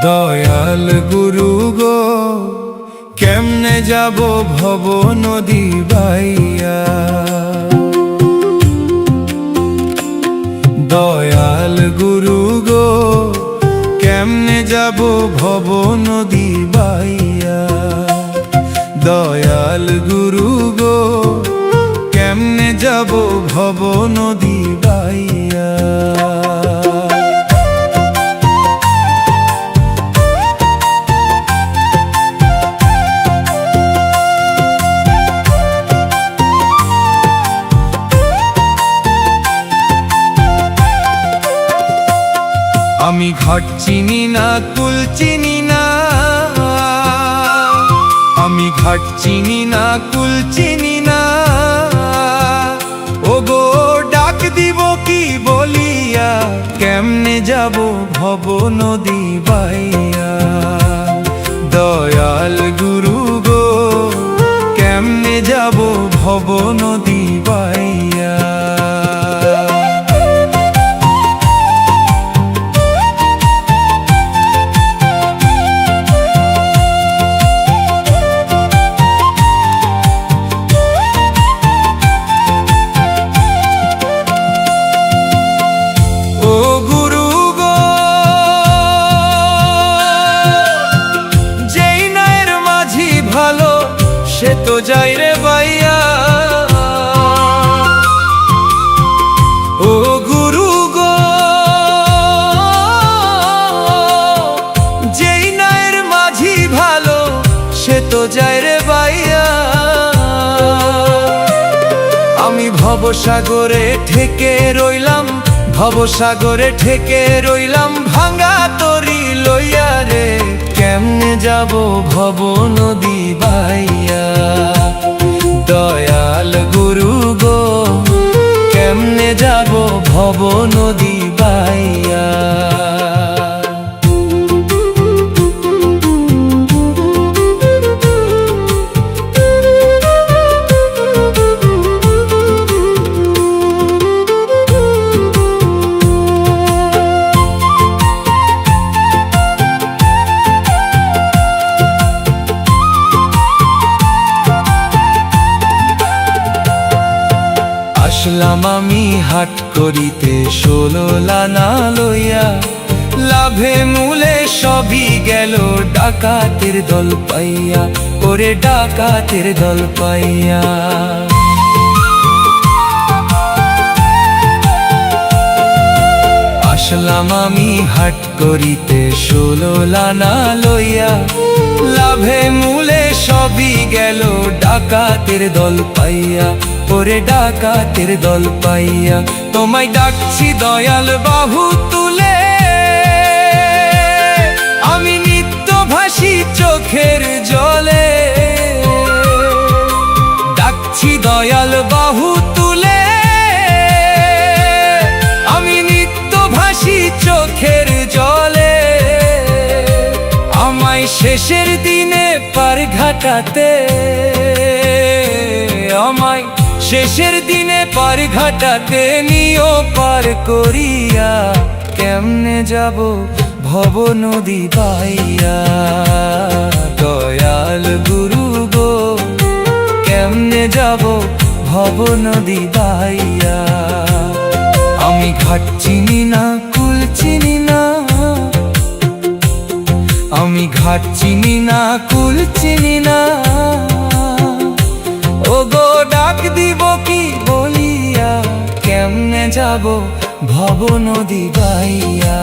দয়াল গুরু গো কেমনে যাব ভব নদী বাইয়া। দয়াল গুরু গো কেমনে যাব ভব নদী বাইয়া। দয়াল গুরু গো কেমনে যাব ভব নদী বাইয়া। আমি ঘাট চিনি না কুল চিনি না, আমি ঘাট চিনি না কুল চিনি না। ও গো ডাক দিব কি বলিয়া, কেমনে যাব ভব নদী বাইয়া। দয়াল গুরু গো কেমনে যাব ভব নদী বাইয়া। সে তো যাই রে বাইয়া। ও গুরু গো যেই নায়ের মাঝি ভালো, সে তো যায় রে বাইয়া। আমি ভবসাগরে ঠেকে রইলাম, ভবসাগরে ঠেকে রইলাম ভাঙা তরি লইয়া রে। কেমনে যাব ভব নদী বাইয়া। দয়াল গুরু গো কেমনে যাব ভব নদী বাইয়া। আসলাম আমি হাট করিতে 16 লানা লইয়া। লাভে মূলে সবই গেল ডাকাতের দল পাইয়া, ওরে ডাকাতের দল পাইয়া। আসলাম আমি হাট করিতে 16 লানা লইয়া। লাভে মূলে সবই গেল ডাকাতের দল পাইয়া, ওরে ডাকাতের দল পাইয়া। তোমায় ডাকছি দয়াল বাহু তুলে, আমি নিত্য ভাসি চোখের জলে। ডাকছি দয়াল বাহু তুলে, আমি নিত্য ভাসি চোখের জলে। আমায় শেষের দিনে পার ঘাটাতে, আমায় শেষের দিনে পার ঘাটাতে নিও পার করিয়া। কেমনে যাব ভব নদী বাইয়া। দয়াল গুরু গো কেমনে যাব ভব নদী বাইয়া। আমি ঘাট চিনি না কুল চিনি না, আমি ঘাট চিনি না কুল চিনি না। ও গো ডাক দিব কি বলিয়া, কেমনে যাব ভব নদী বাইয়া।